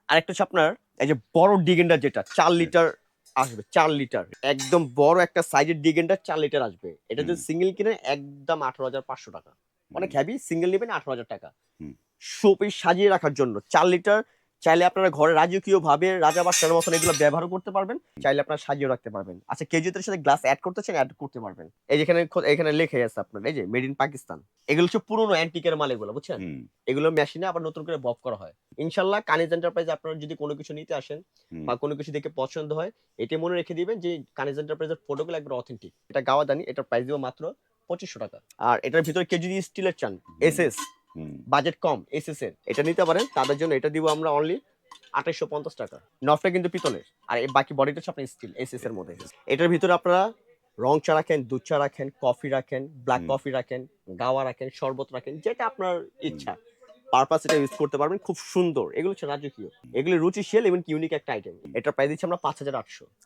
আরেকটা হচ্ছে আপনার এই যে বড় ডিগেন্ডার যেটা 4 লিটার আসবে, 4 লিটার একদম বড় একটা সাইজের ডিগেন্ডার 4 লিটার আসবে। এটা হুম, যদি সিঙ্গেল কিনেন একদম 18,500 টাকা। হুম, অনেক হেভি, সিঙ্গেল নেবেন 18,000 টাকা। হুম, শোপিস সাজিয়ে রাখার জন্য 4 লিটার চাইলে আপনারা ঘরে রাজকীয় ভাবে রাজা বাদশার মতন এগুলো ব্যবহার করতে পারবেন, চাইলে আপনারা সাজিয়ে রাখতে পারবেন। আচ্ছা কেউ যদি এর সাথে গ্লাস অ্যাড করতে চান অ্যাড করতে পারবেন। এই যে এখানে লেখা আছে আপনার এই যে মেড ইন পাকিস্তান। এগুলো হচ্ছে পুরনো অ্যান্টিকের মাল এগুলো বুঝছেন। হুম, এগুলো মেশিনে আবার নতুন করে বব করা হয়। ইনশাআল্লাহ কানিজ এন্টারপ্রাইজে আপনারা যদি কোনো কিছু নিতে আসেন হুম, বা কোনো কিছু দেখে পছন্দ হয়, এটা মনে রেখে দিবেন যে কানিজ এন্টারপ্রাইজের ফটোগুলো একবার অথেন্টিক। এটা গাওয়াদানি, এটার প্রাইস দিব মাত্র 2500 টাকা। আর এটার ভিতরে কেউ যদি স্টিলের চান হুম, এসএস, হুম, বাজেট কম এসএস এর এটা নিতে পারেন, তাদের জন্য এটা দিব আমরা অনলি 2850 টাকা। নফটা কিন্তু পিতলের, আর এই বাকি বডিটা হচ্ছে আপনার স্টিল এসএস এর মধ্যে। এটার ভিতরে আপনারা রং চা রাখেন, দুধ চা রাখেন, কফি রাখেন, ব্ল্যাক হুম, কফি রাখেন, গাওয়া রাখেন, শরবত রাখেন, যেটা আপনার হুম, ইচ্ছা পারপাস এটা ইউজ করতে পারবেন। খুব সুন্দর, এগুলো হচ্ছে রাজকীয়, এগুলো রুচিশীল এবং ইউনিক একটা আইটেম। এটার প্রাইস দিচ্ছি আমরা 5800।